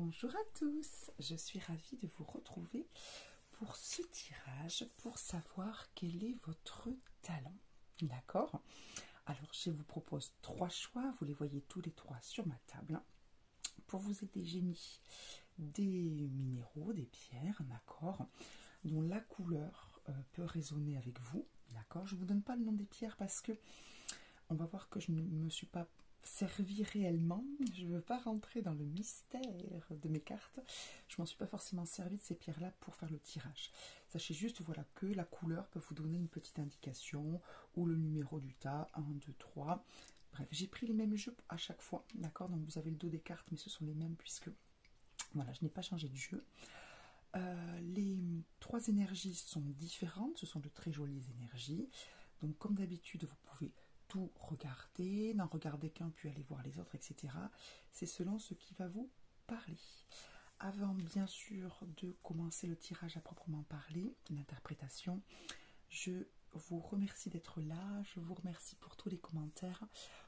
Bonjour à tous, je suis ravie de vous retrouver pour ce tirage pour savoir quel est votre talent. D'accord? Alors je vous propose 3 choix, vous les voyez tous les 3 sur ma table. Pour vous aider, j'ai mis des minéraux, des pierres, d'accord, dont la couleur peut résonner avec vous. D'accord? Je ne vous donne pas le nom des pierres parce que on va voir que je ne me suis pas servi réellement. Je ne veux pas rentrer dans le mystère de mes cartes. Je m'en suis pas forcément servi de ces pierres-là pour faire le tirage. Sachez juste, voilà, que la couleur peut vous donner une petite indication ou le numéro du tas, 1, 2, 3. Bref, j'ai pris les mêmes jeux à chaque fois, d'accord? Donc vous avez le dos des cartes, mais ce sont les mêmes puisque, voilà, je n'ai pas changé de jeu. Les 3 énergies sont différentes, ce sont de très jolies énergies. Donc comme d'habitude, vous pouvez tout regarder, n'en regarder qu'un, puis aller voir les autres, etc. C'est selon ce qui va vous parler. Avant, bien sûr, de commencer le tirage à proprement parler, l'interprétation, je vous remercie d'être là, je vous remercie pour tous les commentaires,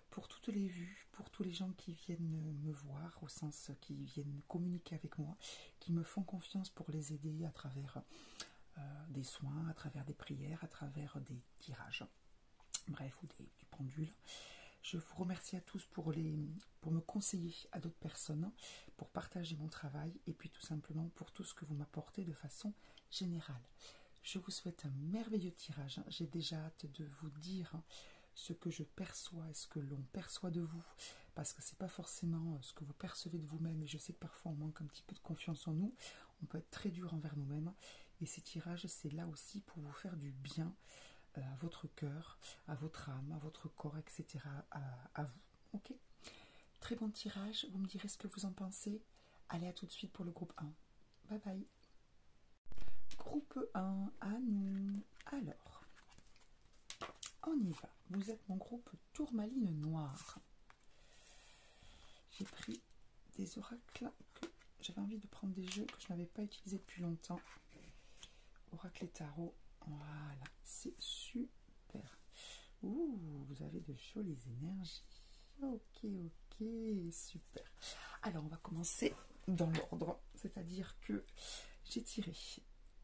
pour toutes les vues, pour tous les gens qui viennent me voir, au sens qui viennent communiquer avec moi, qui me font confiance pour les aider à travers des soins, à travers des prières, à travers des tirages. Bref, ou du pendule. Je vous remercie à tous pour me conseiller à d'autres personnes, pour partager mon travail et puis tout simplement pour tout ce que vous m'apportez de façon générale. Je vous souhaite un merveilleux tirage. J'ai déjà hâte de vous dire ce que je perçois et ce que l'on perçoit de vous, parce que c'est pas forcément ce que vous percevez de vous-même, et je sais que parfois on manque un petit peu de confiance en nous, on peut être très dur envers nous-mêmes, et ces tirages, c'est là aussi pour vous faire du bien, à votre cœur, à votre âme, à votre corps, etc. à vous. Ok? Très bon tirage, vous me direz ce que vous en pensez. Allez, à tout de suite pour le groupe 1. Bye bye. Groupe 1, à nous. Alors, on y va. Vous êtes mon groupe Tourmaline Noire. J'ai pris des oracles que j'avais envie de prendre des jeux que je n'avais pas utilisés depuis longtemps. Oracle et tarot. Voilà, c'est super. Ouh, vous avez de jolies énergies. Ok, super. Alors, on va commencer dans l'ordre. C'est-à-dire que j'ai tiré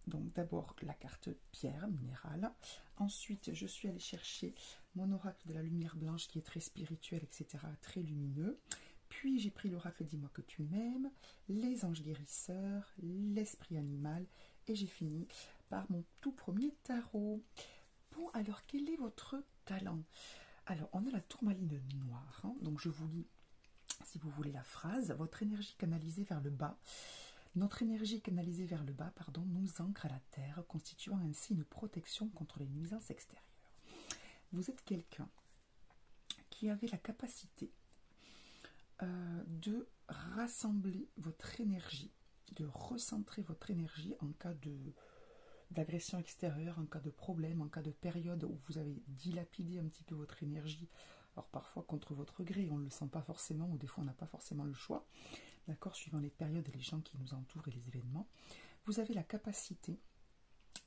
donc d'abord la carte pierre minérale. Ensuite, je suis allée chercher mon oracle de la lumière blanche qui est très spirituel, etc., très lumineux. Puis j'ai pris l'oracle Dis-moi que tu m'aimes, les anges guérisseurs, l'esprit animal, et j'ai fini par mon tout premier tarot. Bon, alors quel est votre talent? Alors, on a la tourmaline noire, hein, donc je vous lis, si vous voulez, la phrase. Votre énergie canalisée vers le bas, notre énergie canalisée vers le bas, pardon, nous ancre à la terre, constituant ainsi une protection contre les nuisances extérieures. Vous êtes quelqu'un qui avait la capacité de rassembler votre énergie, de recentrer votre énergie en cas d'agression extérieure, en cas de problème, en cas de période où vous avez dilapidé un petit peu votre énergie, alors parfois contre votre gré, on ne le sent pas forcément, ou des fois on n'a pas forcément le choix, d'accord, suivant les périodes et les gens qui nous entourent et les événements, vous avez la capacité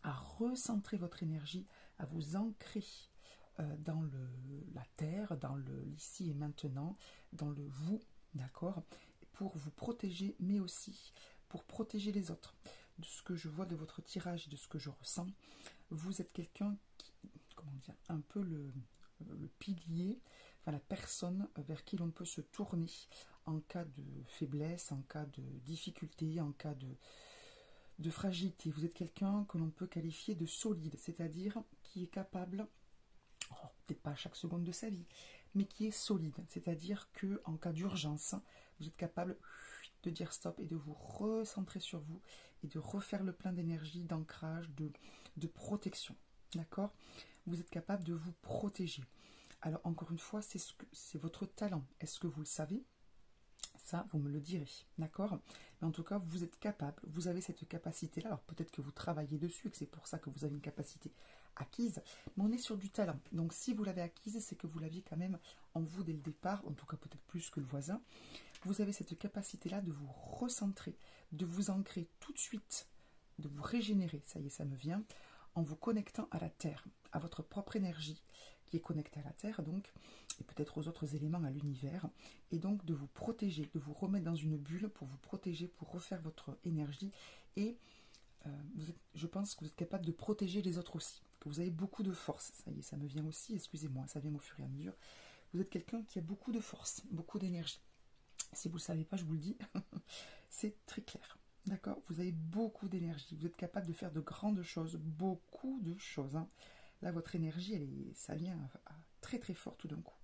à recentrer votre énergie, à vous ancrer dans la terre, dans l'ici et maintenant, dans le vous, d'accord, pour vous protéger, mais aussi pour protéger les autres. De ce que je vois de votre tirage et de ce que je ressens, vous êtes quelqu'un qui, comment dire, un peu le pilier, enfin la personne vers qui l'on peut se tourner en cas de faiblesse, en cas de difficulté, en cas de fragilité. Vous êtes quelqu'un que l'on peut qualifier de solide, c'est-à-dire qui est capable, peut-être pas à chaque seconde de sa vie, mais qui est solide, c'est-à-dire que en cas d'urgence, vous êtes capable de dire stop et de vous recentrer sur vous et de refaire le plein d'énergie, d'ancrage, de protection. D'accord? Vous êtes capable de vous protéger. Alors encore une fois, c'est votre talent. Est-ce que vous le savez? Ça, vous me le direz, d'accord? Mais en tout cas, vous êtes capable, vous avez cette capacité-là. Alors peut-être que vous travaillez dessus et que c'est pour ça que vous avez une capacité acquise, mais on est sur du talent. Donc si vous l'avez acquise, c'est que vous l'aviez quand même en vous dès le départ, en tout cas peut-être plus que le voisin. Vous avez cette capacité-là de vous recentrer, de vous ancrer tout de suite, de vous régénérer, ça y est, ça me vient, en vous connectant à la Terre, à votre propre énergie qui est connectée à la Terre, donc, et peut-être aux autres éléments, à l'univers, et donc de vous protéger, de vous remettre dans une bulle pour vous protéger, pour refaire votre énergie, et je pense que vous êtes capable de protéger les autres aussi, que vous avez beaucoup de force. Ça y est, ça me vient aussi, excusez-moi, ça vient au fur et à mesure. Vous êtes quelqu'un qui a beaucoup de force, beaucoup d'énergie. Si vous ne le savez pas, je vous le dis, c'est très clair. D'accord? Vous avez beaucoup d'énergie, vous êtes capable de faire de grandes choses, beaucoup de choses. Hein. Là, votre énergie, ça vient très très fort tout d'un coup.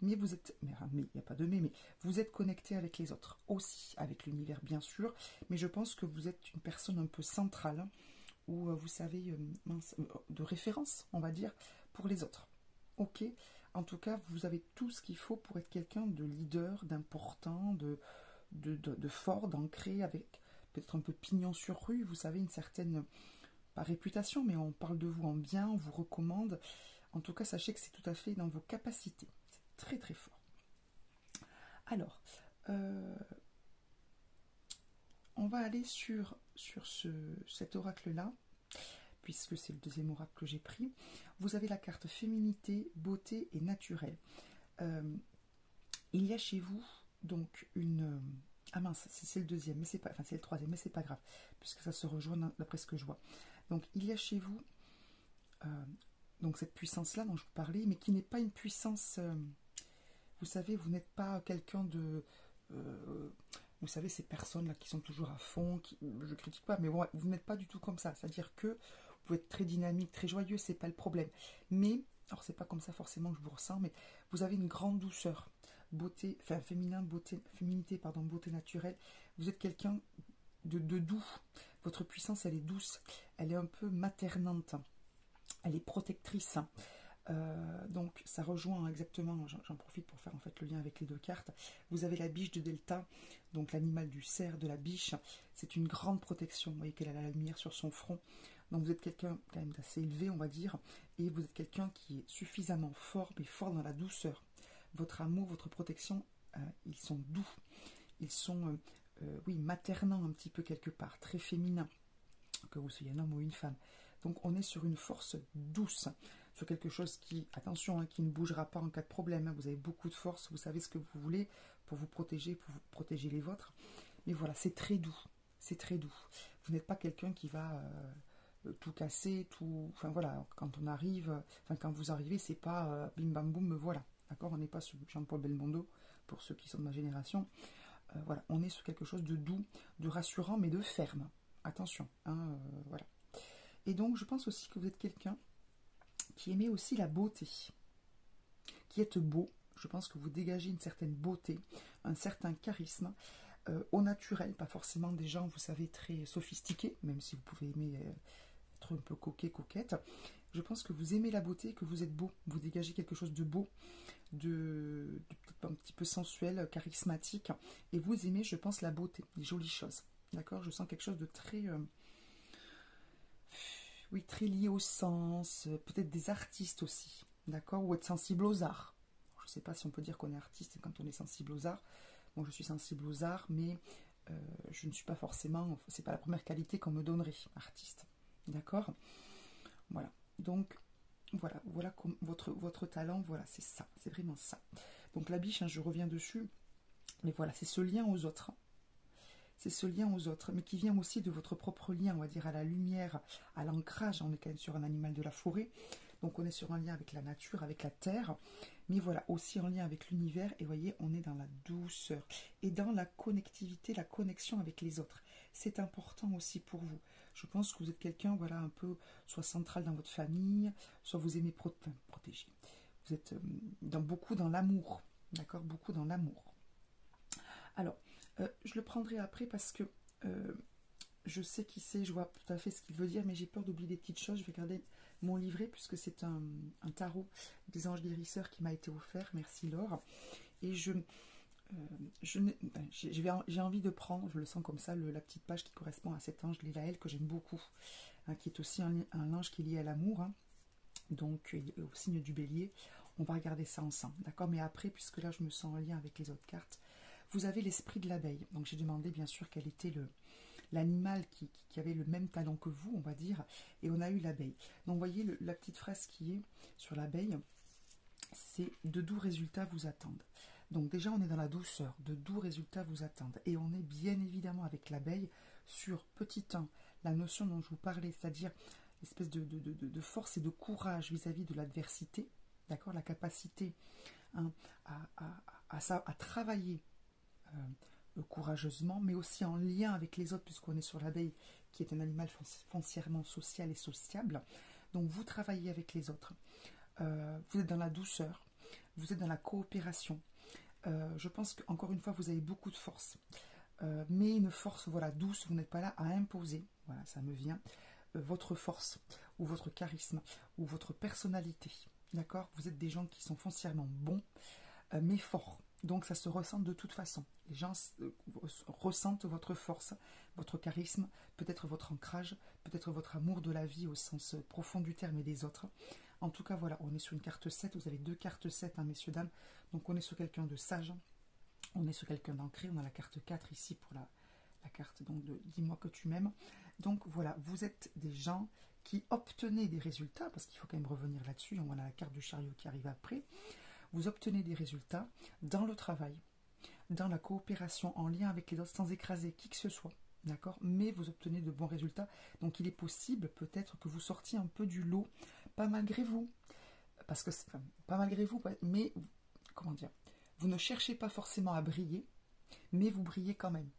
Mais vous êtes, mais il n'y a pas de mais vous êtes connecté avec les autres, aussi avec l'univers bien sûr, mais je pense que vous êtes une personne un peu centrale, ou vous savez, de référence, on va dire, pour les autres. Ok? En tout cas, vous avez tout ce qu'il faut pour être quelqu'un de leader, d'important, de fort, d'ancré, avec peut-être un peu pignon sur rue, vous savez, une certaine, pas réputation, mais on parle de vous en bien, on vous recommande. En tout cas, sachez que c'est tout à fait dans vos capacités. C'est très très fort. Alors, on va aller sur cet oracle-là, puisque c'est le deuxième oracle que j'ai pris. Vous avez la carte féminité, beauté et naturel. Il y a chez vous donc une... Ah mince, c'est le deuxième, mais c'est pas... Enfin, c'est le troisième, mais c'est pas grave, puisque ça se rejoint d'après ce que je vois. Donc, il y a chez vous donc cette puissance-là dont je vous parlais, mais qui n'est pas une puissance... vous savez, vous n'êtes pas quelqu'un de... vous savez, ces personnes-là qui sont toujours à fond, je critique pas, mais bon, vous n'êtes pas du tout comme ça. C'est-à-dire que vous pouvez être très dynamique, très joyeux, c'est pas le problème. Mais, alors c'est pas comme ça forcément que je vous ressens, mais vous avez une grande douceur, beauté, enfin féminin, beauté, féminité, pardon, beauté naturelle. Vous êtes quelqu'un de doux. Votre puissance, elle est douce, elle est un peu maternante, elle est protectrice. Donc ça rejoint exactement, j'en profite pour faire en fait le lien avec les deux cartes. Vous avez la biche de Delta, donc l'animal du cerf de la biche. C'est une grande protection, vous voyez qu'elle a la lumière sur son front. Donc vous êtes quelqu'un quand même d'assez élevé, on va dire, et vous êtes quelqu'un qui est suffisamment fort, mais fort dans la douceur. Votre amour, votre protection, ils sont doux. Ils sont, oui, maternants un petit peu quelque part, très féminins, que vous soyez un homme ou une femme. Donc on est sur une force douce, sur quelque chose qui, attention, hein, qui ne bougera pas en cas de problème. Hein. Vous avez beaucoup de force, vous savez ce que vous voulez pour vous protéger les vôtres. Mais voilà, c'est très doux, c'est très doux. Vous n'êtes pas quelqu'un qui va tout casser, tout... Enfin voilà, quand on arrive, enfin quand vous arrivez, c'est pas bim bam boum, me voilà. D'accord? On n'est pas sur Jean-Paul Belmondo, pour ceux qui sont de ma génération. Voilà, on est sur quelque chose de doux, de rassurant, mais de ferme. Attention, hein, voilà. Et donc, je pense aussi que vous êtes quelqu'un qui aimait aussi la beauté, qui êtes beau. Je pense que vous dégagez une certaine beauté, un certain charisme, au naturel, pas forcément des gens, vous savez, très sophistiqués, même si vous pouvez aimer être un peu coquet, coquette. Je pense que vous aimez la beauté, que vous êtes beau, vous dégagez quelque chose de beau, de un petit peu sensuel, charismatique, et vous aimez, je pense, la beauté, les jolies choses. D'accord? Je sens quelque chose de très... oui, très lié au sens, peut-être des artistes aussi, d'accord? Ou être sensible aux arts. Je ne sais pas si on peut dire qu'on est artiste quand on est sensible aux arts. Bon, je suis sensible aux arts, mais je ne suis pas forcément... C'est pas la première qualité qu'on me donnerait, artiste. D'accord? Voilà. Donc, voilà comme votre talent, voilà, c'est ça, c'est vraiment ça. Donc la biche, hein, je reviens dessus, mais voilà, c'est ce lien aux autres. C'est ce lien aux autres, mais qui vient aussi de votre propre lien, on va dire, à la lumière, à l'ancrage. On est quand même sur un animal de la forêt, donc on est sur un lien avec la nature, avec la terre, mais voilà, aussi en lien avec l'univers, et vous voyez, on est dans la douceur, et dans la connectivité, la connexion avec les autres. C'est important aussi pour vous. Je pense que vous êtes quelqu'un, voilà, un peu, soit central dans votre famille, soit vous aimez protéger. Vous êtes beaucoup dans l'amour, d'accord? Beaucoup dans l'amour. Alors, je le prendrai après parce que je sais qui c'est, je vois tout à fait ce qu'il veut dire, mais j'ai peur d'oublier des petites choses. Je vais garder mon livret puisque c'est un tarot des anges guérisseurs qui m'a été offert. Merci Laure. Et j'ai envie de prendre, je le sens comme ça, la petite page qui correspond à cet ange Lélaël que j'aime beaucoup, hein, qui est aussi un ange qui est lié à l'amour, hein, donc au signe du bélier. On va regarder ça ensemble, d'accord? Mais après, puisque là je me sens en lien avec les autres cartes, vous avez l'esprit de l'abeille. Donc j'ai demandé bien sûr quel était l'animal qui avait le même talent que vous, on va dire, et on a eu l'abeille. Donc vous voyez la petite phrase qui est sur l'abeille, c'est de doux résultats vous attendent. Donc déjà, on est dans la douceur, de doux résultats vous attendent. Et on est bien évidemment avec l'abeille sur petit 1, la notion dont je vous parlais, c'est-à-dire l'espèce de force et de courage vis-à-vis de l'adversité, d'accord, la capacité hein, à travailler courageusement, mais aussi en lien avec les autres, puisqu'on est sur l'abeille, qui est un animal foncièrement social et sociable. Donc vous travaillez avec les autres. Vous êtes dans la douceur, vous êtes dans la coopération. Je pense qu'encore une fois, vous avez beaucoup de force. Mais une force voilà, douce, vous n'êtes pas là à imposer, voilà, ça me vient, votre force, ou votre charisme, ou votre personnalité. D'accord? Vous êtes des gens qui sont foncièrement bons, mais forts. Donc ça se ressent de toute façon. Les gens ressentent votre force, votre charisme, peut-être votre ancrage, peut-être votre amour de la vie au sens profond du terme et des autres. En tout cas, voilà, on est sur une carte 7, vous avez 2 cartes 7, hein, messieurs, dames. Donc on est sur quelqu'un de sage, on est sur quelqu'un d'ancré, on a la carte 4 ici pour la carte donc de dis-moi que tu m'aimes. Donc voilà, vous êtes des gens qui obtenez des résultats, parce qu'il faut quand même revenir là-dessus, on a la carte du chariot qui arrive après. Vous obtenez des résultats dans le travail, dans la coopération, en lien avec les autres, sans écraser qui que ce soit, d'accord? Mais vous obtenez de bons résultats, donc il est possible peut-être que vous sortiez un peu du lot, pas malgré vous, parce que enfin, pas malgré vous, mais comment dire, vous ne cherchez pas forcément à briller, mais vous brillez quand même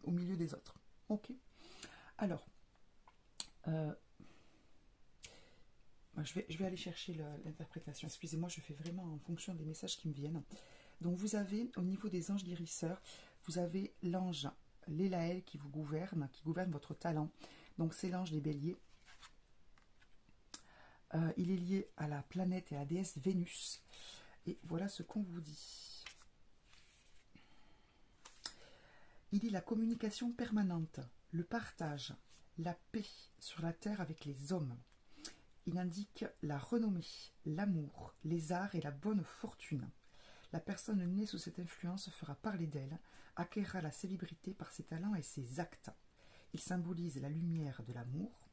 au milieu des autres. Ok. Alors, je vais aller chercher l'interprétation. Excusez-moi, je fais vraiment en fonction des messages qui me viennent. Donc vous avez, au niveau des anges guérisseurs, vous avez l'ange l'Élaël qui vous gouverne, qui gouverne votre talent. Donc c'est l'ange des béliers. Il est lié à la planète et à la déesse Vénus. Et voilà ce qu'on vous dit. Il dit la communication permanente, le partage, la paix sur la terre avec les hommes. Il indique la renommée, l'amour, les arts et la bonne fortune. La personne née sous cette influence fera parler d'elle, acquérera la célébrité par ses talents et ses actes. Il symbolise la lumière de l'amour,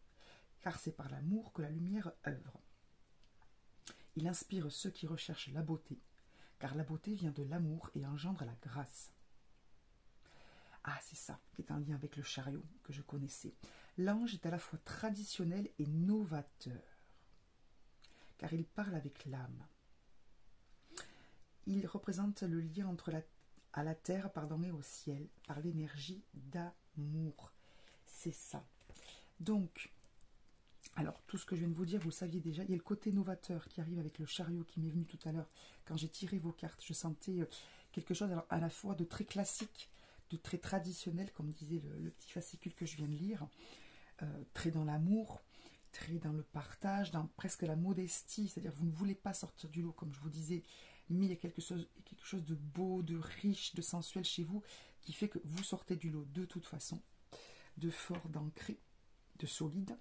car c'est par l'amour que la lumière œuvre. Il inspire ceux qui recherchent la beauté, car la beauté vient de l'amour et engendre la grâce. Ah, c'est ça qui est en lien avec le chariot que je connaissais. L'ange est à la fois traditionnel et novateur, car il parle avec l'âme. Il représente le lien entre la terre et au ciel par l'énergie d'amour. C'est ça. Donc, alors, tout ce que je viens de vous dire, vous le saviez déjà. Il y a le côté novateur qui arrive avec le chariot qui m'est venu tout à l'heure. Quand j'ai tiré vos cartes, je sentais quelque chose alors, à la fois de très classique, de très traditionnel, comme disait le petit fascicule que je viens de lire, très dans l'amour, très dans le partage, dans presque la modestie, c'est-à-dire vous ne voulez pas sortir du lot, comme je vous disais, mais il y a quelque chose de beau, de riche, de sensuel chez vous, qui fait que vous sortez du lot de toute façon, de fort, d'ancré, de solide,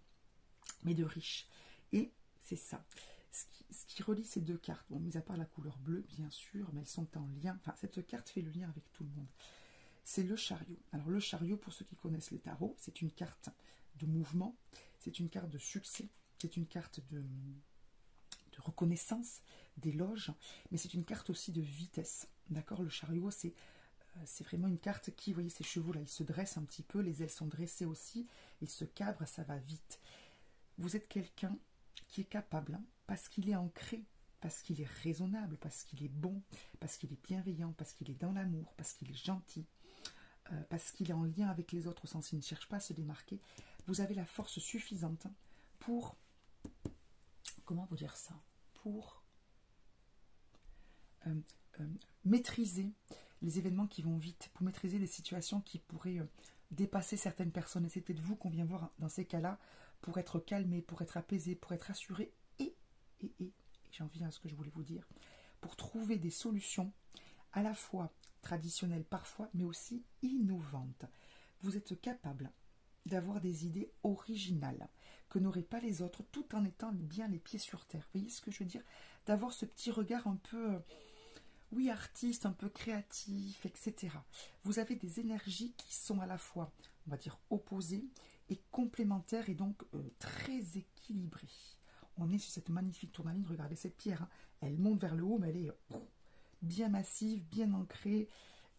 mais de riche. Et c'est ça. Ce qui relie ces deux cartes, bon, mis à part la couleur bleue, bien sûr, mais elles sont en lien, enfin, cette carte fait le lien avec tout le monde. C'est le chariot. Alors, le chariot, pour ceux qui connaissent les tarots, c'est une carte de mouvement, c'est une carte de succès, c'est une carte de reconnaissance, d'éloge, mais c'est une carte aussi de vitesse. D'accord? Le chariot, c'est vraiment une carte qui, vous voyez, ces chevaux-là, ils se dressent un petit peu, les ailes sont dressées aussi, ils se cabrent, ça va vite. Vous êtes quelqu'un qui est capable, hein, parce qu'il est ancré, parce qu'il est raisonnable, parce qu'il est bon, parce qu'il est bienveillant, parce qu'il est dans l'amour, parce qu'il est gentil, parce qu'il est en lien avec les autres au sens il ne cherche pas à se démarquer. Vous avez la force suffisante pour, comment vous dire ça, pour maîtriser les événements qui vont vite, pour maîtriser les situations qui pourraient dépasser certaines personnes. Et c'est peut-être vous qu'on vient voir dans ces cas-là, pour être calmé, pour être apaisé, pour être assuré, et j'en viens à ce que je voulais vous dire, pour trouver des solutions à la fois traditionnelles parfois, mais aussi innovantes. Vous êtes capable d'avoir des idées originales que n'auraient pas les autres, tout en étant bien les pieds sur terre. Vous voyez ce que je veux dire? D'avoir ce petit regard un peu, oui, artiste, un peu créatif, etc. Vous avez des énergies qui sont à la fois, on va dire, opposées et complémentaires et donc très équilibrées. On est sur cette magnifique tourmaline. Regardez cette pierre. Hein. Elle monte vers le haut, mais elle est bien massive, bien ancrée.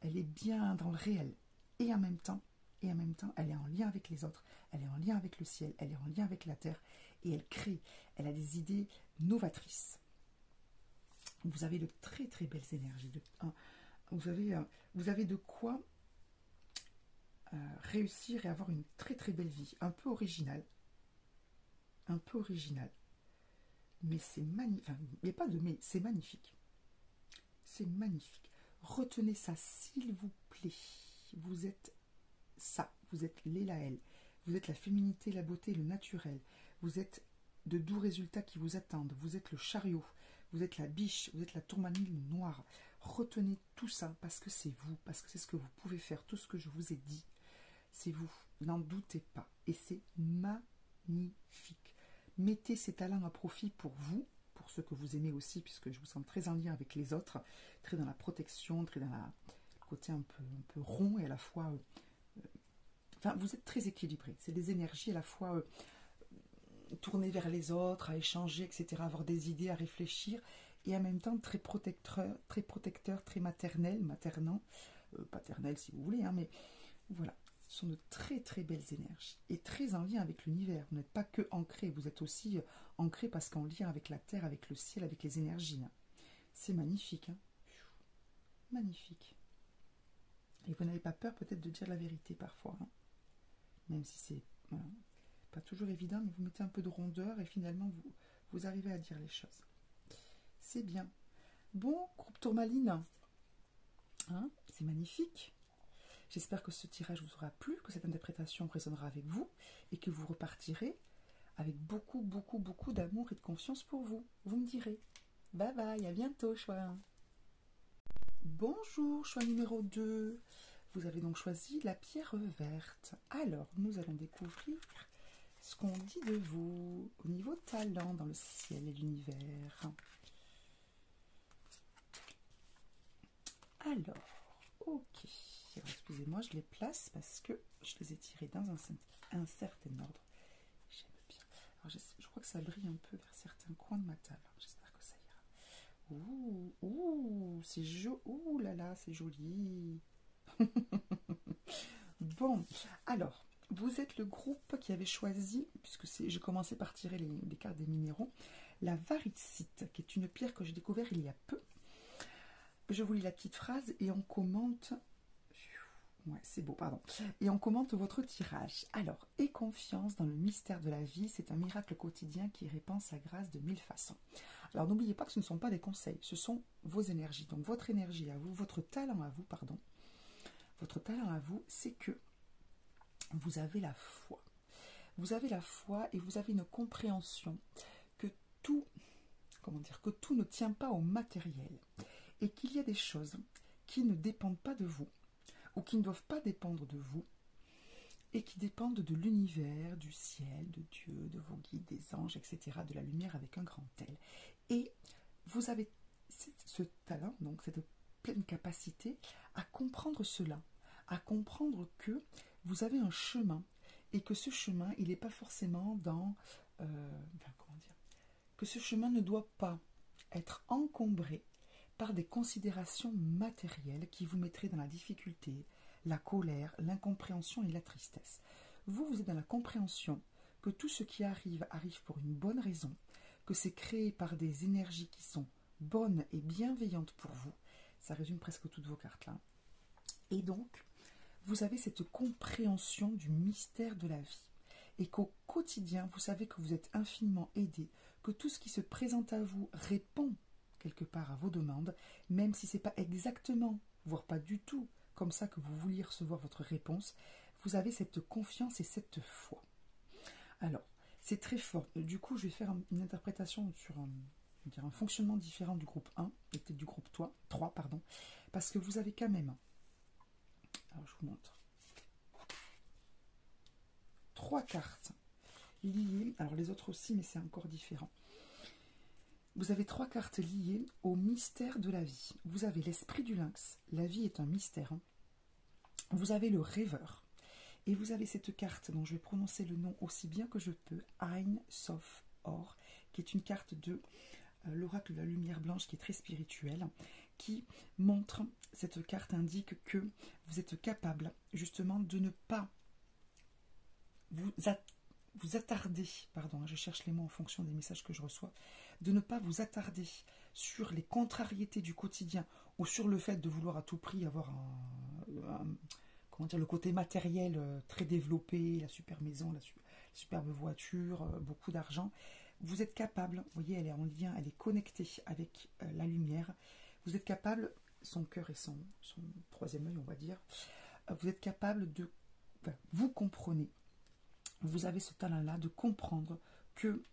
Elle est bien dans le réel. Et en même temps, elle est en lien avec les autres. Elle est en lien avec le ciel. Elle est en lien avec la terre. Et elle crée. Elle a des idées novatrices. Vous avez de très très belles énergies. Vous avez de quoi réussir et avoir une très très belle vie. Un peu originale. Un peu originale. Mais c'est magnifique. Enfin, il n'y a pas de mais, c'est magnifique. C'est magnifique. Retenez ça, s'il vous plaît. Vous êtes ça. Vous êtes l'Élaël. Vous êtes la féminité, la beauté, le naturel. Vous êtes de doux résultats qui vous attendent. Vous êtes le chariot. Vous êtes la biche. Vous êtes la tourmaline noire. Retenez tout ça parce que c'est vous. Parce que c'est ce que vous pouvez faire. Tout ce que je vous ai dit, c'est vous. N'en doutez pas. Et c'est magnifique. Mettez ces talents à profit pour vous, pour ceux que vous aimez aussi, puisque je vous sens très en lien avec les autres, très dans la protection, très dans le côté un peu rond et à la fois... enfin, vous êtes très équilibré. C'est des énergies à la fois tournées vers les autres, à échanger, etc., avoir des idées, à réfléchir, et en même temps très protecteur, très maternant, paternel si vous voulez, hein, mais voilà. Ce sont de très très belles énergies et très en lien avec l'univers. Vous n'êtes pas que ancré, vous êtes aussi ancré parce qu'en lien avec la terre, avec le ciel, avec les énergies. Hein. C'est magnifique. Hein. Magnifique. Et vous n'avez pas peur peut-être de dire la vérité parfois. Hein. Même si c'est pas toujours évident, mais vous mettez un peu de rondeur et finalement vous arrivez à dire les choses. C'est bien. Bon, groupe tourmaline. Hein, c'est magnifique. J'espère que ce tirage vous aura plu, que cette interprétation résonnera avec vous et que vous repartirez avec beaucoup, beaucoup, beaucoup d'amour et de confiance pour vous. Vous me direz. Bye bye, à bientôt, choix. Bonjour, choix numéro 2. Vous avez donc choisi la pierre verte. Alors, nous allons découvrir ce qu'on dit de vous au niveau talent dans le ciel et l'univers. Alors, ok. Excusez-moi, je les place parce que je les ai tirés dans un certain ordre. J'aime bien. Alors, je crois que ça brille un peu vers certains coins de ma table. J'espère que ça ira. Ouh, c'est joli. Ouh là là, c'est joli. Bon, alors, vous êtes le groupe qui avait choisi, puisque j'ai commencé par tirer les cartes des minéraux, la varicite, qui est une pierre que j'ai découverte il y a peu. Je vous lis la petite phrase et on commente... Ouais, c'est beau, pardon. Et on commente votre tirage. Alors, aie confiance dans le mystère de la vie, c'est un miracle quotidien qui répand sa grâce de 1000 façons. Alors, n'oubliez pas que ce ne sont pas des conseils, ce sont vos énergies. Donc, votre énergie à vous, votre talent à vous, pardon. Votre talent à vous, c'est que vous avez la foi. Vous avez la foi et vous avez une compréhension que tout ne tient pas au matériel. Et qu'il y a des choses qui ne dépendent pas de vous, ou qui ne doivent pas dépendre de vous, et qui dépendent de l'univers, du ciel, de Dieu, de vos guides, des anges, etc., de la lumière avec un grand L. Et vous avez ce talent, donc cette pleine capacité à comprendre cela, à comprendre que vous avez un chemin, et que ce chemin, il n'est pas forcément dans... que ce chemin ne doit pas être encombré par des considérations matérielles qui vous mettraient dans la difficulté, la colère, l'incompréhension et la tristesse. Vous êtes dans la compréhension que tout ce qui arrive pour une bonne raison, que c'est créé par des énergies qui sont bonnes et bienveillantes pour vous. Ça résume presque toutes vos cartes là. Et donc, vous avez cette compréhension du mystère de la vie. Et qu'au quotidien, vous savez que vous êtes infiniment aidé, que tout ce qui se présente à vous répond quelque part à vos demandes, même si ce n'est pas exactement, voire pas du tout, comme ça que vous vouliez recevoir votre réponse, vous avez cette confiance et cette foi. Alors, c'est très fort. Du coup, je vais faire une interprétation sur un fonctionnement différent du groupe 1, et peut-être du groupe 3, parce que vous avez quand même, alors je vous montre, 3 cartes liées, alors les autres aussi, mais c'est encore différent. Vous avez 3 cartes liées au mystère de la vie. Vous avez l'esprit du lynx, la vie est un mystère. Vous avez le rêveur. Et vous avez cette carte dont je vais prononcer le nom aussi bien que je peux, Ein Sof Or, qui est une carte de l'oracle de la lumière blanche, qui est très spirituelle, qui montre, cette carte indique que vous êtes capable justement de ne pas vous attarder, pardon, je cherche les mots en fonction des messages que je reçois, de ne pas vous attarder sur les contrariétés du quotidien ou sur le fait de vouloir à tout prix avoir comment dire, le côté matériel très développé, la super maison, la superbe voiture, beaucoup d'argent. Vous êtes capable, vous voyez, elle est en lien, elle est connectée avec la lumière. Vous êtes capable, son cœur et son troisième œil, on va dire, vous êtes capable de, enfin, vous comprenez, vous avez ce talent-là de comprendre que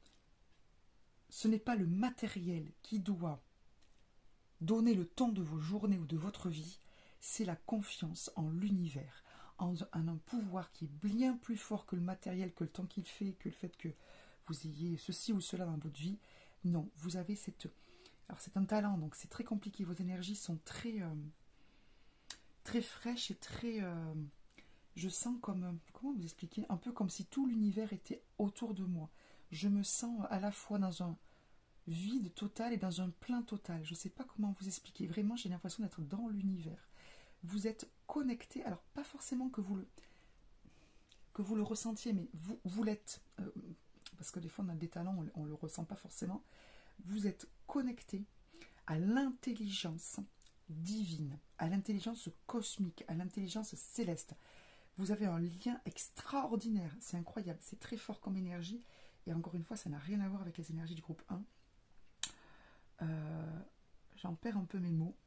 ce n'est pas le matériel qui doit donner le ton de vos journées ou de votre vie, c'est la confiance en l'univers, en un pouvoir qui est bien plus fort que le matériel, que le temps qu'il fait, que le fait que vous ayez ceci ou cela dans votre vie. Non, vous avez cette... Alors c'est un talent, donc c'est très compliqué, vos énergies sont très, très fraîches et très... je sens comme... Comment vous expliquer? Un peu comme si tout l'univers était autour de moi. Je me sens à la fois dans un vide total et dans un plein total. Je ne sais pas comment vous expliquer. Vraiment, j'ai l'impression d'être dans l'univers. Vous êtes connecté, alors pas forcément que vous le ressentiez, mais vous l'êtes. Parce que des fois, on a des talents, on ne le ressent pas forcément. Vous êtes connecté à l'intelligence divine, à l'intelligence cosmique, à l'intelligence céleste. Vous avez un lien extraordinaire. C'est incroyable. C'est très fort comme énergie. Et encore une fois, ça n'a rien à voir avec les énergies du groupe 1. J'en perds un peu mes mots.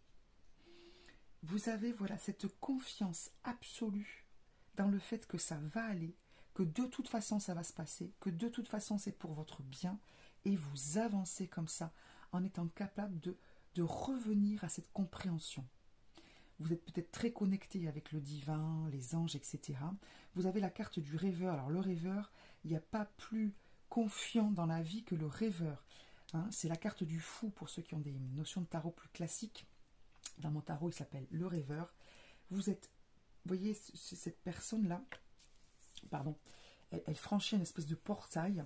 Vous avez voilà cette confiance absolue dans le fait que ça va aller, que de toute façon ça va se passer, que de toute façon c'est pour votre bien, et vous avancez comme ça en étant capable de revenir à cette compréhension. Vous êtes peut-être très connecté avec le divin, les anges, etc. Vous avez la carte du rêveur. Alors le rêveur, il n'y a pas plus confiant dans la vie que le rêveur. Hein, c'est la carte du fou pour ceux qui ont des notions de tarot plus classiques. Dans mon tarot, il s'appelle le rêveur. Vous êtes, vous voyez, cette personne-là, pardon, elle franchit une espèce de portail,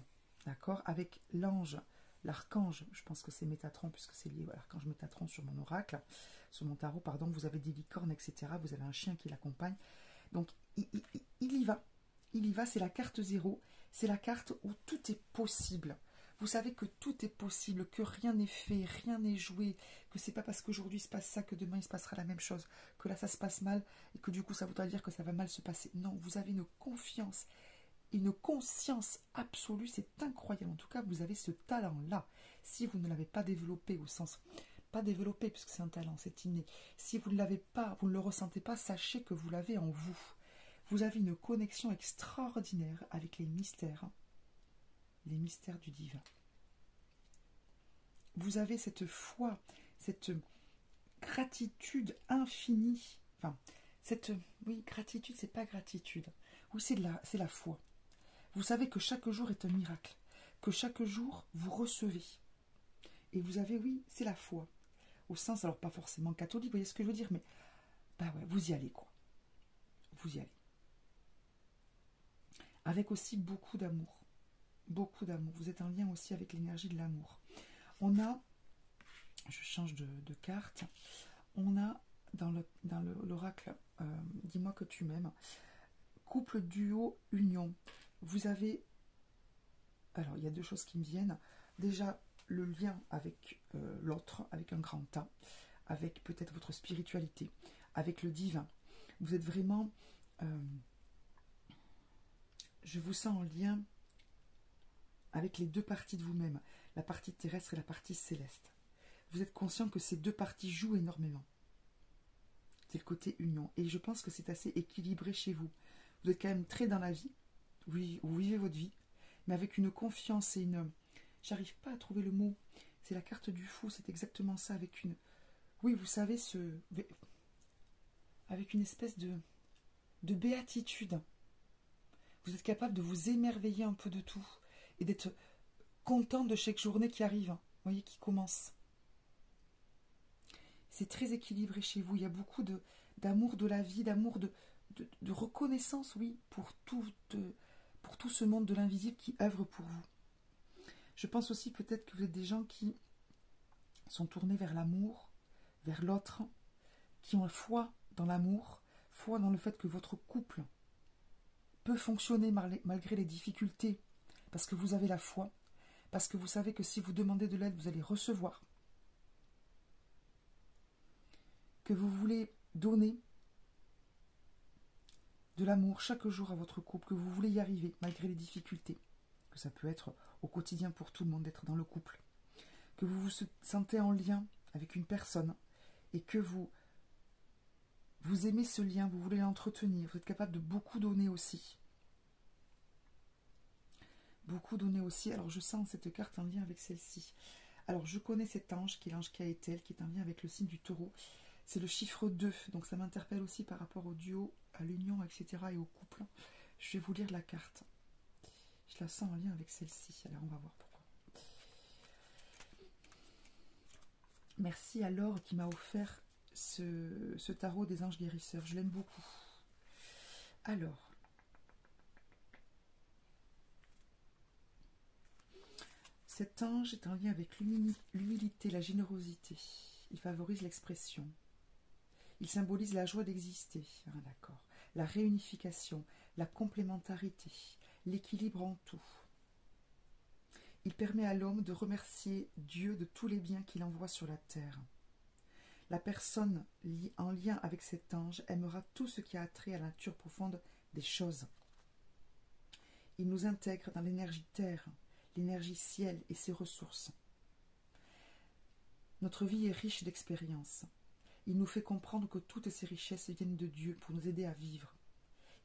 d'accord, avec l'ange, l'archange, je pense que c'est Métatron, puisque c'est lié à l'archange Métatron sur mon oracle, sur mon tarot, pardon, vous avez des licornes, etc. Vous avez un chien qui l'accompagne. Donc, il y va, c'est la carte 0, c'est la carte où tout est possible. Vous savez que tout est possible, que rien n'est fait, rien n'est joué, que c'est pas parce qu'aujourd'hui il se passe ça que demain il se passera la même chose, que là ça se passe mal et que du coup ça voudra dire que ça va mal se passer. Non, vous avez une confiance, une conscience absolue, c'est incroyable. En tout cas, vous avez ce talent-là. Si vous ne l'avez pas développé au sens... Pas développé puisque c'est un talent, c'est inné. Si vous ne l'avez pas, vous ne le ressentez pas, sachez que vous l'avez en vous. Vous avez une connexion extraordinaire avec les mystères du divin. Vous avez cette foi, cette gratitude infinie. Enfin, oui, gratitude, c'est pas gratitude. Oui, c'est la foi. Vous savez que chaque jour est un miracle, que chaque jour vous recevez. Et vous avez, oui, c'est la foi. Au sens, alors pas forcément catholique, vous voyez ce que je veux dire, mais bah ouais, vous y allez, quoi. Vous y allez. Avec aussi beaucoup d'amour. Beaucoup d'amour. Vous êtes en lien aussi avec l'énergie de l'amour. On a, je change de carte, on a dans l'oracle, dis-moi que tu m'aimes, couple, duo, union. Vous avez, alors il y a deux choses qui me viennent. Déjà, le lien avec l'autre, avec un grand A, avec peut-être votre spiritualité, avec le divin. Vous êtes vraiment, je vous sens en lien avec les deux parties de vous-même, la partie terrestre et la partie céleste. Vous êtes conscient que ces deux parties jouent énormément. C'est le côté union. Et je pense que c'est assez équilibré chez vous. Vous êtes quand même très dans la vie. Oui, vous vivez votre vie, mais avec une confiance et une... J'arrive pas à trouver le mot. C'est la carte du fou, c'est exactement ça, avec une... Oui, vous savez, avec une espèce de béatitude. Vous êtes capable de vous émerveiller un peu de tout et d'être content de chaque journée qui arrive, vous voyez, qui commence. C'est très équilibré chez vous. Il y a beaucoup d'amour de la vie, d'amour de reconnaissance, oui, pour tout ce monde de l'invisible qui œuvre pour vous. Je pense aussi peut-être que vous êtes des gens qui sont tournés vers l'amour, vers l'autre, qui ont foi dans l'amour, foi dans le fait que votre couple peut fonctionner malgré les difficultés, parce que vous avez la foi, parce que vous savez que si vous demandez de l'aide, vous allez recevoir, que vous voulez donner de l'amour chaque jour à votre couple, que vous voulez y arriver malgré les difficultés, que ça peut être au quotidien pour tout le monde d'être dans le couple, que vous vous sentez en lien avec une personne et que vous aimez ce lien, vous voulez l'entretenir, vous êtes capable de beaucoup donner aussi. Beaucoup donner aussi. Alors je sens cette carte en lien avec celle-ci. Alors je connais cet ange qui est l'ange Kaetel, qui est en lien avec le signe du taureau. C'est le chiffre 2, donc ça m'interpelle aussi par rapport au duo, à l'union, etc. et au couple. Je vais vous lire la carte. Je la sens en lien avec celle-ci, alors on va voir pourquoi. Merci à Laure qui m'a offert ce tarot des anges guérisseurs. Je l'aime beaucoup. Alors, cet ange est en lien avec l'humilité, la générosité. Il favorise l'expression. Il symbolise la joie d'exister. Ah, d'accord. La réunification, la complémentarité, l'équilibre en tout. Il permet à l'homme de remercier Dieu de tous les biens qu'il envoie sur la terre. La personne en lien avec cet ange aimera tout ce qui a trait à la nature profonde des choses. Il nous intègre dans l'énergie terre, l'énergie ciel et ses ressources. Notre vie est riche d'expériences. Il nous fait comprendre que toutes ces richesses viennent de Dieu pour nous aider à vivre.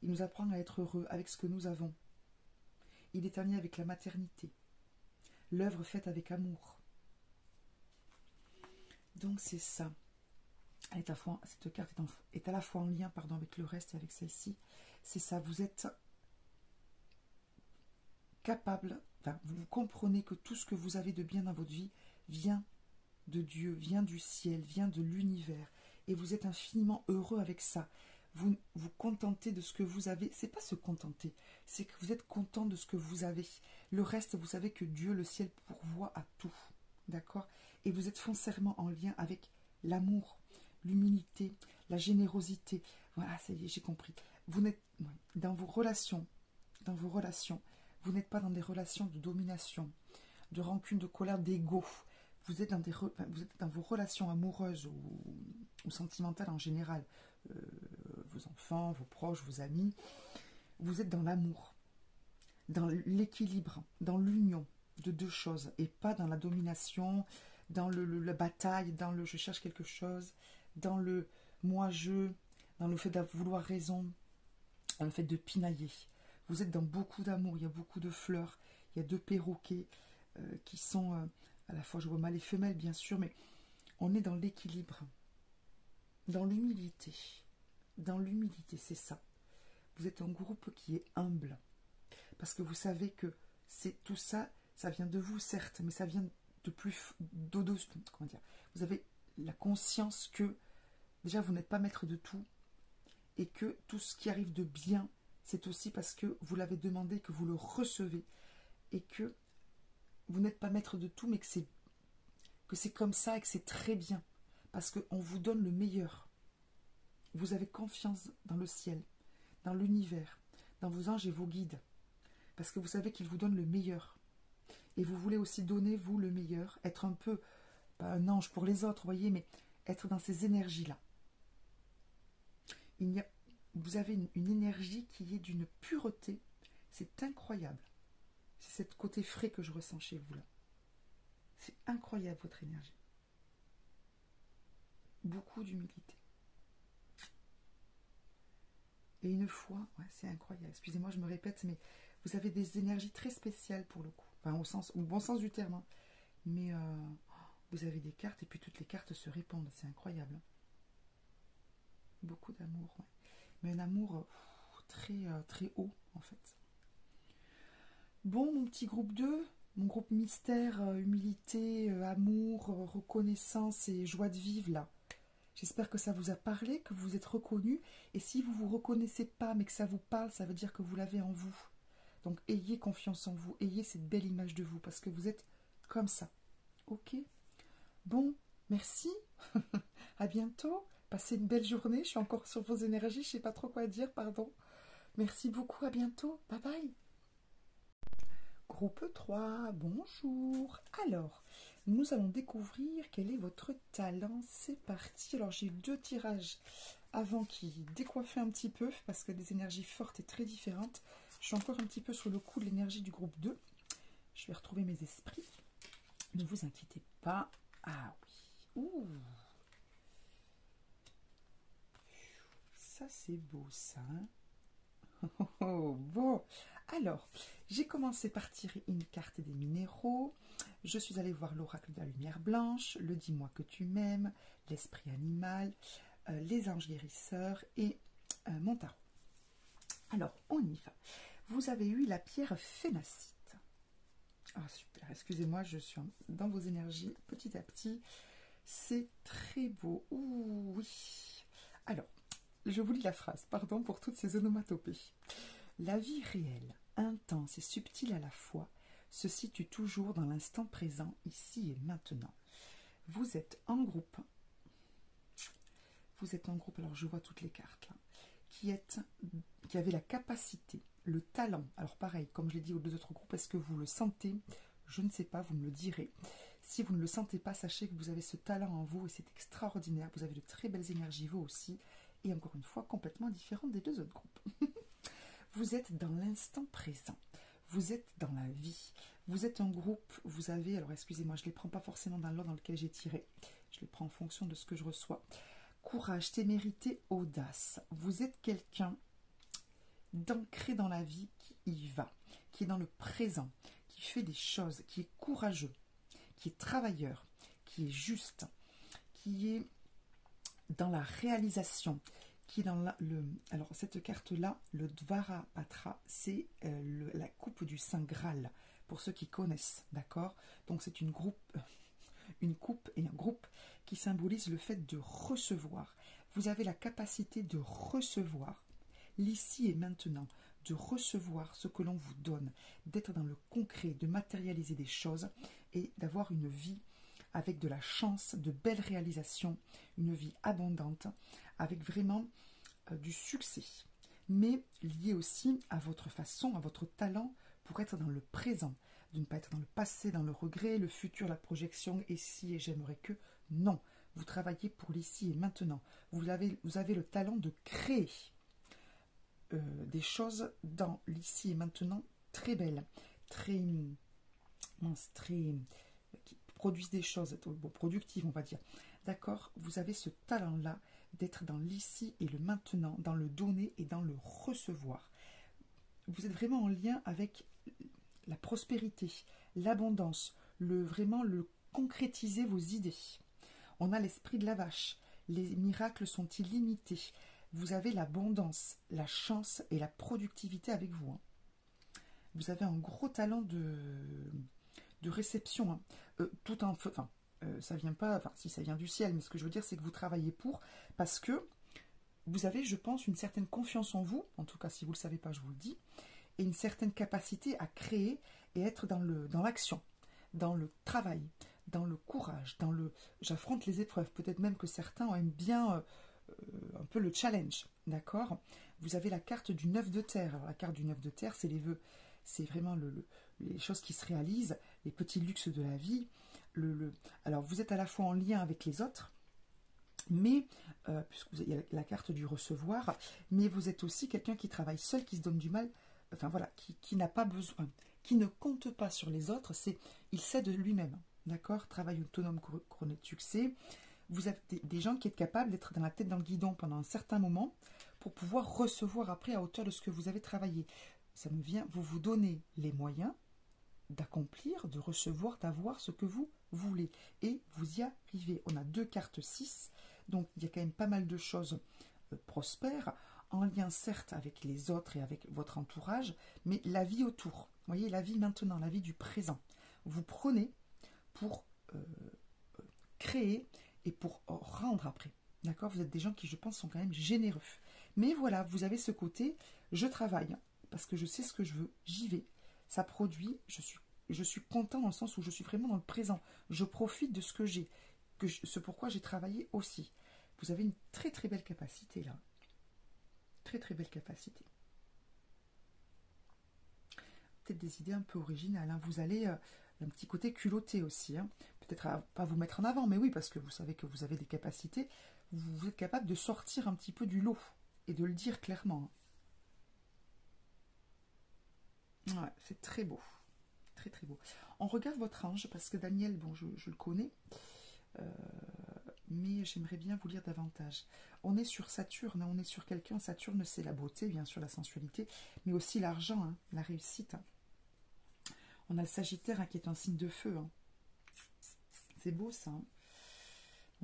Il nous apprend à être heureux avec ce que nous avons. Il est en lien avec la maternité, l'œuvre faite avec amour. Donc c'est ça. Cette carte est à la fois en lien avec le reste et avec celle-ci. C'est ça, vous êtes capable, vous comprenez que tout ce que vous avez de bien dans votre vie vient de Dieu, vient du ciel, vient de l'univers. Et vous êtes infiniment heureux avec ça. Vous vous contentez de ce que vous avez. C'est pas se contenter, c'est que vous êtes content de ce que vous avez. Le reste, vous savez que Dieu, le ciel, pourvoit à tout. D'accord? Et vous êtes foncièrement en lien avec l'amour, l'humilité, la générosité. Voilà, ça y est, j'ai compris. Vous n'êtes dans vos relations, vous n'êtes pas dans des relations de domination, de rancune, de colère, d'ego. Vous êtes dans vos relations amoureuses ou sentimentales en général, vos enfants, vos proches, vos amis. Vous êtes dans l'amour, dans l'équilibre, dans l'union de deux choses et pas dans la domination, dans la bataille, dans le je cherche quelque chose, dans le moi-je, dans le fait de vouloir raison, dans le fait de pinailler. Vous êtes dans beaucoup d'amour, il y a beaucoup de fleurs, il y a deux perroquets qui sont à la fois, je vois mâle et femelle bien sûr, mais on est dans l'équilibre, dans l'humilité. Dans l'humilité, c'est ça. Vous êtes un groupe qui est humble, parce que vous savez que c'est tout ça, ça vient de vous certes, mais ça vient de plus comment dire. Vous avez la conscience que déjà vous n'êtes pas maître de tout et que tout ce qui arrive de bien, c'est aussi parce que vous l'avez demandé, que vous le recevez et que vous n'êtes pas maître de tout, mais que c'est comme ça et que c'est très bien parce qu'on vous donne le meilleur. Vous avez confiance dans le ciel, dans l'univers, dans vos anges et vos guides, parce que vous savez qu'ils vous donnent le meilleur. Et vous voulez aussi donner, vous, le meilleur, être un peu, pas un ange pour les autres, voyez, mais être dans ces énergies-là. Vous avez une énergie qui est d'une pureté, c'est incroyable. C'est ce côté frais que je ressens chez vous, là. C'est incroyable, votre énergie. Beaucoup d'humilité. Et une foi, ouais, c'est incroyable. Excusez-moi, je me répète, mais vous avez des énergies très spéciales pour le coup. Enfin, au bon sens du terme. Hein. Mais vous avez des cartes et puis toutes les cartes se répondent. C'est incroyable. Hein. Beaucoup d'amour, ouais. Mais un amour très, très haut, en fait. Bon, mon petit groupe 2, mon groupe mystère, humilité, amour, reconnaissance et joie de vivre, là. J'espère que ça vous a parlé, que vous vous êtes reconnus. Et si vous ne vous reconnaissez pas, mais que ça vous parle, ça veut dire que vous l'avez en vous. Donc, ayez confiance en vous, ayez cette belle image de vous, parce que vous êtes comme ça. Ok? Bon, merci. À bientôt. Passez une belle journée. Je suis encore sur vos énergies. Je ne sais pas trop quoi dire, pardon. Merci beaucoup. À bientôt. Bye bye. Groupe 3, bonjour. Alors, nous allons découvrir quel est votre talent. C'est parti. Alors, j'ai eu 2 tirages avant qui décoiffaient un petit peu parce que des énergies fortes et très différentes. Je suis encore un petit peu sur le coup de l'énergie du groupe 2. Je vais retrouver mes esprits. Ne vous inquiétez pas. Ah oui. Ouh. Ça, c'est beau, ça. Oh, bon. Alors, j'ai commencé par tirer une carte des minéraux. Je suis allée voir l'oracle de la lumière blanche, le dis-moi que tu m'aimes, l'esprit animal, les anges guérisseurs et mon tarot. Alors, on y va. Vous avez eu la pierre phénacite. Ah, super. Excusez-moi, je suis dans vos énergies petit à petit. C'est très beau. Ouh, oui. Alors, je vous lis la phrase. Pardon pour toutes ces onomatopées. La vie réelle, intense et subtile à la fois, se situe toujours dans l'instant présent, ici et maintenant. Vous êtes en groupe. Vous êtes en groupe, alors je vois toutes les cartes là, qui avez la capacité, le talent. Alors pareil, comme je l'ai dit aux 2 autres groupes, est-ce que vous le sentez? Je ne sais pas, vous me le direz. Si vous ne le sentez pas, sachez que vous avez ce talent en vous et c'est extraordinaire. Vous avez de très belles énergies, vous aussi. Et encore une fois, complètement différente des 2 autres groupes. Vous êtes dans l'instant présent. Vous êtes dans la vie. Vous êtes en groupe. Vous avez, alors excusez-moi, je ne les prends pas forcément dans l'ordre dans lequel j'ai tiré. Je les prends en fonction de ce que je reçois. Courage, témérité, audace. Vous êtes quelqu'un d'ancré dans la vie qui y va, qui est dans le présent, qui fait des choses, qui est courageux, qui est travailleur, qui est juste, qui est dans la réalisation, qui est dans alors cette carte-là, le Dvarapatra, c'est la coupe du Saint Graal, pour ceux qui connaissent, d'accord? Donc c'est une coupe et un groupe qui symbolise le fait de recevoir. Vous avez la capacité de recevoir l'ici et maintenant, de recevoir ce que l'on vous donne, d'être dans le concret, de matérialiser des choses et d'avoir une vie avec de la chance, de belles réalisations, une vie abondante, avec vraiment du succès, mais lié aussi à votre façon, à votre talent pour être dans le présent, de ne pas être dans le passé, dans le regret, le futur, la projection, et si et j'aimerais que, non. Vous travaillez pour l'ici et maintenant. Vous avez le talent de créer des choses dans l'ici et maintenant très belles, très qui produisent des choses productives, on va dire. D'accord? Vous avez ce talent-là d'être dans l'ici et le maintenant, dans le donner et dans le recevoir. Vous êtes vraiment en lien avec la prospérité, l'abondance, vraiment le concrétiser vos idées. On a l'esprit de la vache. Les miracles sont illimités. Vous avez l'abondance, la chance et la productivité avec vous. Hein. Vous avez un gros talent de réception. Hein. Tout en feu. Enfin, ça vient pas. Enfin, si ça vient du ciel, mais ce que je veux dire, c'est que vous travaillez pour, parce que vous avez, je pense, une certaine confiance en vous. En tout cas, si vous ne le savez pas, je vous le dis, et une certaine capacité à créer et être dans l'action, dans le travail, dans le courage, j'affronte les épreuves. Peut-être même que certains aiment bien un peu le challenge, d'accord? Vous avez la carte du 9 de terre. Alors, la carte du 9 de terre, c'est les vœux. C'est vraiment les choses qui se réalisent, les petits luxes de la vie. Alors, vous êtes à la fois en lien avec les autres, mais, puisqu'il y a la carte du recevoir, mais vous êtes aussi quelqu'un qui travaille seul, qui se donne du mal, enfin voilà, qui n'a pas besoin, qui ne compte pas sur les autres, il sait de lui-même, d'accord? Travail autonome couronné de succès. Vous êtes des gens qui êtes capables d'être dans la tête dans le guidon pendant un certain moment pour pouvoir recevoir après à hauteur de ce que vous avez travaillé. Ça me vient, vous vous donnez les moyens d'accomplir, de recevoir, d'avoir ce que vous voulez. Et vous y arrivez. On a 2 cartes 6, donc il y a quand même pas mal de choses prospères, en lien certes avec les autres et avec votre entourage, mais la vie autour. Vous voyez, la vie maintenant, la vie du présent. Vous prenez pour créer et pour rendre après. D'accord? Vous êtes des gens qui, je pense, sont quand même généreux. Mais voilà, vous avez ce côté, je travaille. parce que je sais ce que je veux, j'y vais. Ça produit, je suis content dans le sens où je suis vraiment dans le présent. Je profite de ce que j'ai, ce pourquoi j'ai travaillé aussi. Vous avez une très très belle capacité là. Très très belle capacité. Peut-être des idées un peu originales. Hein. Vous allez un petit côté culotté aussi. Hein. Peut-être pas vous mettre en avant, mais oui, parce que vous savez que vous avez des capacités. Vous êtes capable de sortir un petit peu du lot et de le dire clairement. Ouais, c'est très beau. Très très beau. On regarde votre ange parce que Daniel, bon, je le connais. Mais j'aimerais bien vous lire davantage. On est sur Saturne, hein, on est sur quelqu'un. Saturne, c'est la beauté, bien sûr, la sensualité, mais aussi l'argent, hein, la réussite. Hein. On a le Sagittaire hein, qui est un signe de feu. Hein. C'est beau ça. Hein.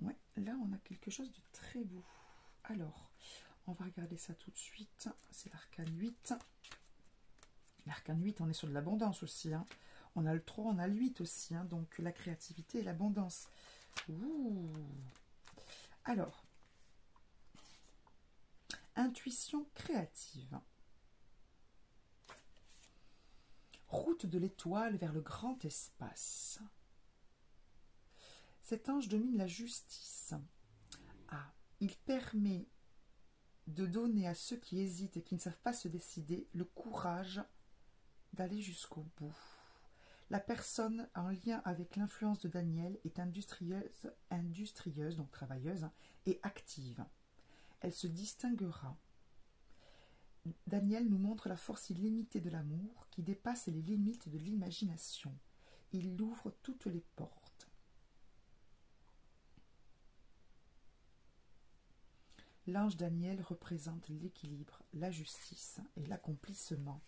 Ouais, là, on a quelque chose de très beau. Alors, on va regarder ça tout de suite. C'est l'arcane 8. L'arcane 8, on est sur de l'abondance aussi. Hein. On a le 3, on a le 8 aussi. Hein, donc, la créativité et l'abondance. Ouh. Alors, intuition créative. Route de l'étoile vers le grand espace. Cet ange domine la justice. Ah, il permet de donner à ceux qui hésitent et qui ne savent pas se décider le courage d'aller jusqu'au bout. La personne en lien avec l'influence de Daniel est industrieuse, donc travailleuse, et active. Elle se distinguera. Daniel nous montre la force illimitée de l'amour qui dépasse les limites de l'imagination. Il ouvre toutes les portes. L'ange Daniel représente l'équilibre, la justice et l'accomplissement.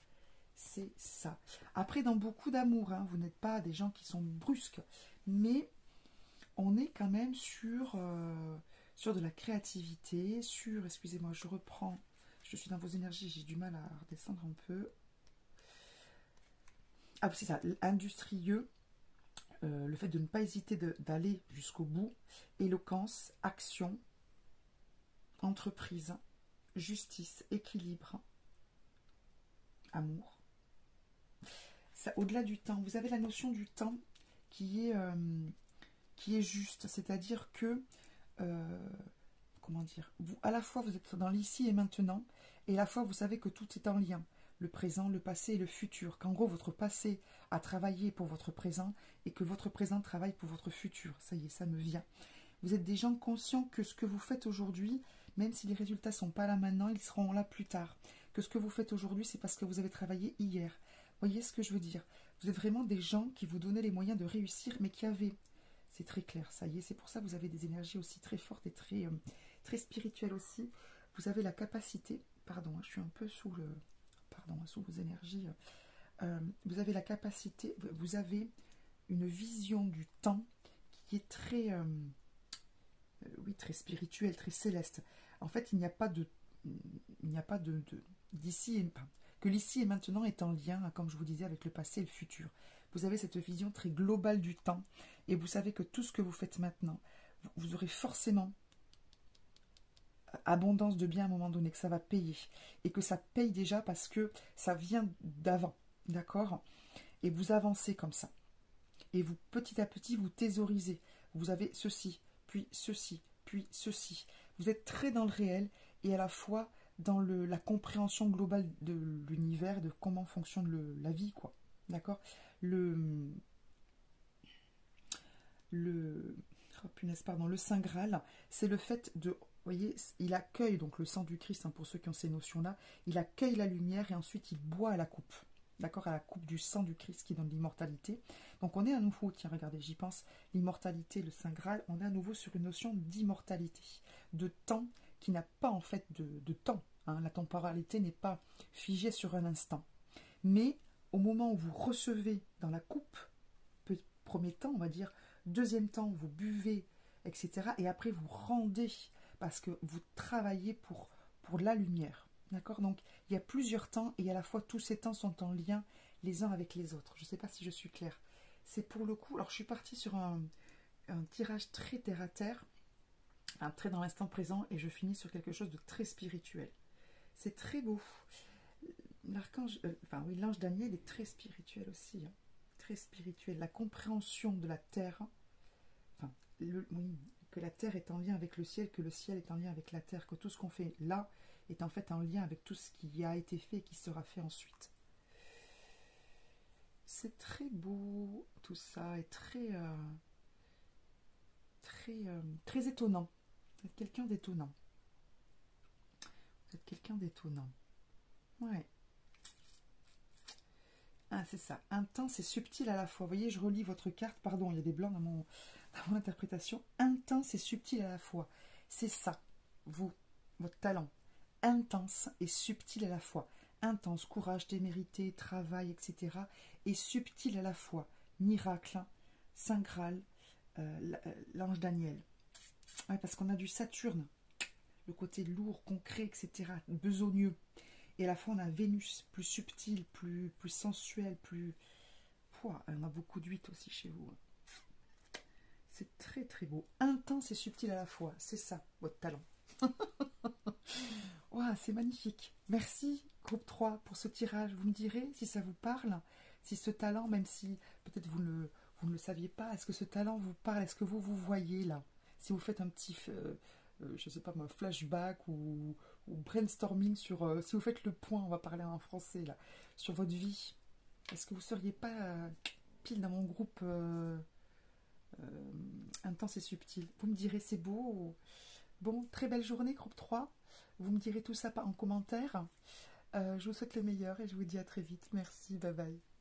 C'est ça. Après, dans beaucoup d'amour, hein, vous n'êtes pas des gens qui sont brusques, mais on est quand même sur de la créativité, sur, excusez-moi, je reprends, je suis dans vos énergies, j'ai du mal à redescendre un peu. Ah, c'est ça, industrieux, le fait de ne pas hésiter d'aller jusqu'au bout, éloquence, action, entreprise, justice, équilibre, amour. Au-delà du temps, vous avez la notion du temps qui est juste, c'est-à-dire que, comment dire, vous, à la fois vous êtes dans l'ici et maintenant, et à la fois vous savez que tout est en lien, le présent, le passé et le futur, qu'en gros votre passé a travaillé pour votre présent et que votre présent travaille pour votre futur. Ça y est, ça me vient. Vous êtes des gens conscients que ce que vous faites aujourd'hui, même si les résultats ne sont pas là maintenant, ils seront là plus tard. Que ce que vous faites aujourd'hui, c'est parce que vous avez travaillé hier. Voyez ce que je veux dire? Vous êtes vraiment des gens qui vous donnaient les moyens de réussir, mais qui avaient... C'est très clair, ça y est, c'est pour ça que vous avez des énergies aussi très fortes et très, très spirituelles aussi. Vous avez la capacité... Pardon, je suis un peu sous le... Pardon, sous vos énergies. Vous avez la capacité... Vous avez une vision du temps qui est très... oui, très spirituelle, très céleste. En fait, il n'y a pas de... d'ici et... que l'ici et maintenant est en lien, comme je vous disais, avec le passé et le futur. Vous avez cette vision très globale du temps et vous savez que tout ce que vous faites maintenant, vous aurez forcément abondance de biens à un moment donné, que ça va payer et que ça paye déjà parce que ça vient d'avant, d'accord? Et vous avancez comme ça. Et vous, petit à petit, vous thésaurisez. Vous avez ceci, puis ceci, puis ceci. Vous êtes très dans le réel et à la fois dans la compréhension globale de l'univers, de comment fonctionne la vie, quoi. D'accord? Oh, punaise, pardon, le Saint Graal, c'est le fait de... Vous voyez, il accueille donc le sang du Christ, hein, pour ceux qui ont ces notions-là. Il accueille la lumière et ensuite il boit à la coupe. D'accord, à la coupe du sang du Christ qui donne l'immortalité. Donc on est à nouveau, tiens, regardez, j'y pense, l'immortalité, le Saint Graal, on est à nouveau sur une notion d'immortalité, de temps qui n'a pas en fait de temps. Hein, la temporalité n'est pas figée sur un instant. Mais au moment où vous recevez dans la coupe, premier temps, on va dire, deuxième temps, vous buvez, etc. Et après, vous rendez, parce que vous travaillez pour la lumière. D'accord? Donc, il y a plusieurs temps et à la fois, tous ces temps sont en lien les uns avec les autres. Je ne sais pas si je suis claire. C'est pour le coup... Alors, je suis partie sur un tirage très terre-à-terre, très dans l'instant présent, et je finis sur quelque chose de très spirituel. C'est très beau. l'archange, enfin oui, l'ange Daniel est très spirituel aussi, hein, très spirituel. La compréhension de la terre, enfin, oui, que la terre est en lien avec le ciel, que le ciel est en lien avec la terre, que tout ce qu'on fait là est en fait en lien avec tout ce qui a été fait et qui sera fait ensuite. C'est très beau tout ça, et très étonnant. Vous êtes quelqu'un d'étonnant. Vous êtes quelqu'un d'étonnant. Ouais. Ah, c'est ça. Intense et subtil à la fois. Vous voyez, je relis votre carte. Pardon, il y a des blancs dans mon interprétation. Intense et subtil à la fois. C'est ça, vous, votre talent. Intense et subtil à la fois. Intense, courage, témérité, travail, etc. Et subtil à la fois. Miracle, Saint Graal, l'ange Daniel. Ouais, parce qu'on a du Saturne, le côté lourd, concret, etc. Besogneux. Et à la fois, on a Vénus, plus subtil, plus sensuel, plus... Pouah, on a beaucoup de 8 aussi chez vous. C'est très très beau. Intense et subtil à la fois. C'est ça, votre talent. Ouah, c'est magnifique. Merci, groupe 3, pour ce tirage. Vous me direz si ça vous parle, si ce talent, même si peut-être vous ne le saviez pas, est-ce que ce talent vous parle? Est-ce que vous voyez là? Si vous faites un petit... je sais pas moi, flashback ou brainstorming sur... si vous faites le point, on va parler en français là, sur votre vie, est-ce que vous seriez pas pile dans mon groupe intense et subtil? Vous me direz, c'est beau. Bon, très belle journée, groupe 3. Vous me direz tout ça en commentaire. Je vous souhaite le meilleur et je vous dis à très vite. Merci, bye bye.